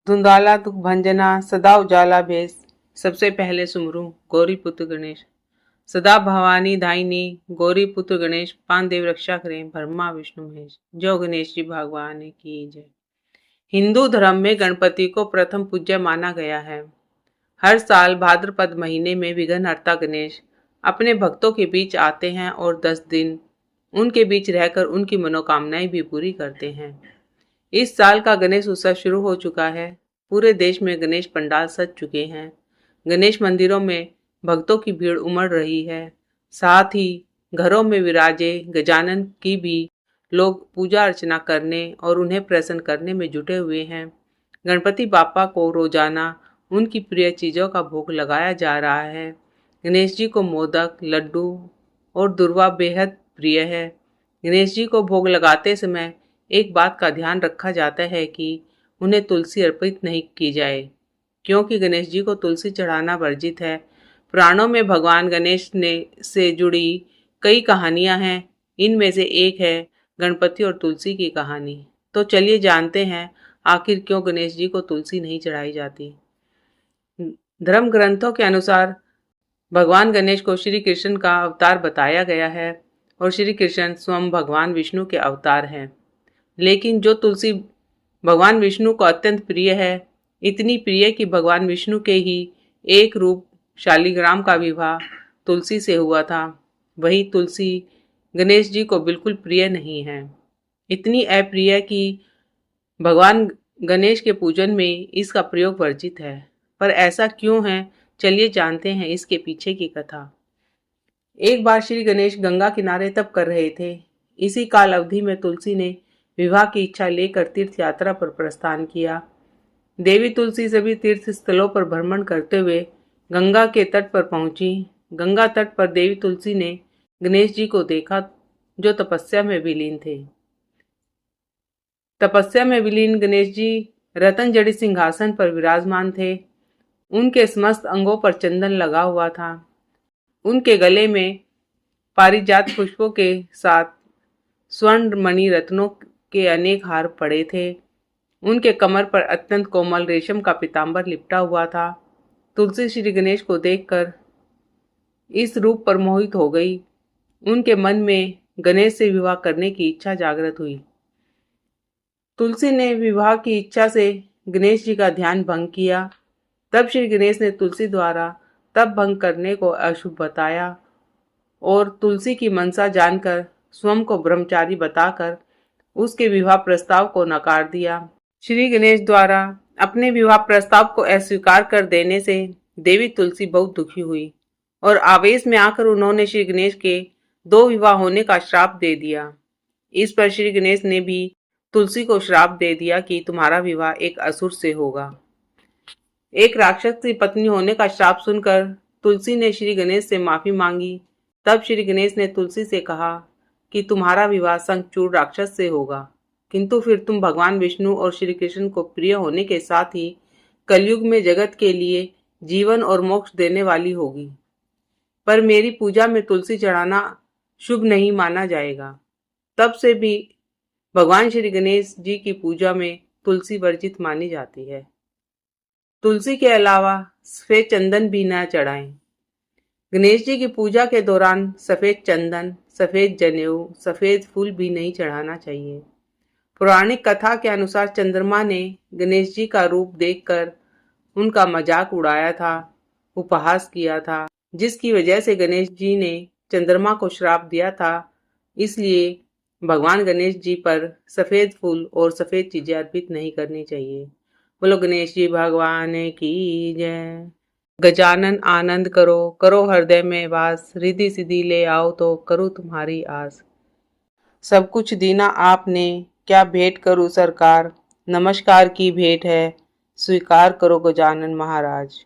धुंधाला दुख भंजना सदा उजाला भेस। सबसे पहले सुमरू गौरी पुत्र गणेश। सदा भवानी दायिनी गौरी पुत्र गणेश। पान देव रक्षा करें ब्रह्मा विष्णु महेश। जो गणेश जी भगवान की जय। हिंदू धर्म में गणपति को प्रथम पूज्य माना गया है। हर साल भाद्रपद महीने में विघ्नहर्ता गणेश अपने भक्तों के बीच आते हैं और 10 दिन उनके बीच रहकर उनकी मनोकामनाएं भी पूरी करते हैं। इस साल का गणेश उत्सव शुरू हो चुका है। पूरे देश में गणेश पंडाल सज चुके हैं। गणेश मंदिरों में भक्तों की भीड़ उमड़ रही है। साथ ही घरों में विराजे गजानन की भी लोग पूजा अर्चना करने और उन्हें प्रसन्न करने में जुटे हुए हैं। गणपति बापा को रोजाना उनकी प्रिय चीज़ों का भोग लगाया जा रहा है। गणेश जी को मोदक, लड्डू और दुर्वा बेहद प्रिय है। गणेश जी को भोग लगाते समय एक बात का ध्यान रखा जाता है कि उन्हें तुलसी अर्पित नहीं की जाए, क्योंकि गणेश जी को तुलसी चढ़ाना वर्जित है। पुराणों में भगवान गणेश से जुड़ी कई कहानियां हैं। इनमें से एक है गणपति और तुलसी की कहानी। तो चलिए जानते हैं आखिर क्यों गणेश जी को तुलसी नहीं चढ़ाई जाती। धर्म ग्रंथों के अनुसार भगवान गणेश को श्री कृष्ण का अवतार बताया गया है और श्री कृष्ण स्वयं भगवान विष्णु के अवतार हैं। लेकिन जो तुलसी भगवान विष्णु को अत्यंत प्रिय है, इतनी प्रिय कि भगवान विष्णु के ही एक रूप शालिग्राम का विवाह तुलसी से हुआ था, वही तुलसी गणेश जी को बिल्कुल प्रिय नहीं है। इतनी अप्रिय कि भगवान गणेश के पूजन में इसका प्रयोग वर्जित है। पर ऐसा क्यों है, चलिए जानते हैं इसके पीछे की कथा। एक बार श्री गणेश गंगा किनारे तप कर रहे थे। इसी काल अवधि में तुलसी ने विवाह की इच्छा लेकर तीर्थ यात्रा पर प्रस्थान किया। देवी तुलसी सभी तीर्थ स्थलों पर भ्रमण करते हुए गंगा के तट पर पहुंची। गंगा तट पर देवी तुलसी ने गणेश जी को देखा, जो तपस्या में विलीन थे। तपस्या में विलीन गणेश जी रतन जड़ित सिंहासन पर विराजमान थे। उनके समस्त अंगों पर चंदन लगा हुआ था। उनके गले में पारिजात पुष्पों के साथ स्वर्ण मणि रत्नों के अनेक हार पड़े थे। उनके कमर पर अत्यंत कोमल रेशम का पीतांबर लिपटा हुआ था। तुलसी श्री गणेश को देखकर इस रूप पर मोहित हो गई। उनके मन में गणेश से विवाह करने की इच्छा जागृत हुई। तुलसी ने विवाह की इच्छा से गणेश जी का ध्यान भंग किया। तब श्री गणेश ने तुलसी द्वारा तप भंग करने को अशुभ बताया और तुलसी की मनसा जानकर स्वयं को ब्रह्मचारी बताकर उसके विवाह प्रस्ताव को नकार दिया। श्री गणेश द्वारा अपने विवाह प्रस्ताव को अस्वीकार कर देने से देवी तुलसी बहुत दुखी हुई और आवेश में आकर उन्होंने श्री गणेश के 2 विवाह होने का श्राप दे दिया। इस पर श्री गणेश ने भी तुलसी को श्राप दे दिया कि तुम्हारा विवाह एक असुर से होगा। एक राक्षस की पत्नी होने का श्राप सुनकर तुलसी ने श्री गणेश से माफी मांगी। तब श्री गणेश ने तुलसी से कहा कि तुम्हारा विवाह शंखचूड़ राक्षस से होगा, किंतु फिर तुम भगवान विष्णु और श्री कृष्ण को प्रिय होने के साथ ही कलयुग में जगत के लिए जीवन और मोक्ष देने वाली होगी। पर मेरी पूजा में तुलसी चढ़ाना शुभ नहीं माना जाएगा। तब से भी भगवान श्री गणेश जी की पूजा में तुलसी वर्जित मानी जाती है। तुलसी के अलावा सफेद चंदन भी न चढ़ाएं। गणेश जी की पूजा के दौरान सफेद चंदन, सफेद जनेऊ, सफेद फूल भी नहीं चढ़ाना चाहिए। पौराणिक कथा के अनुसार चंद्रमा ने गणेश जी का रूप देखकर उनका मजाक उड़ाया था, उपहास किया था, जिसकी वजह से गणेश जी ने चंद्रमा को श्राप दिया था। इसलिए भगवान गणेश जी पर सफेद फूल और सफेद चीजें अर्पित नहीं करनी चाहिए। बोलो गणेश जी भगवान की जय। गजानन आनंद करो, करो हृदय में वास, रिद्धि सिद्धि ले आओ तो करूँ तुम्हारी आस। सब कुछ दीना आपने, क्या भेंट करूँ सरकार, नमस्कार की भेंट है, स्वीकार करो गजानन महाराज।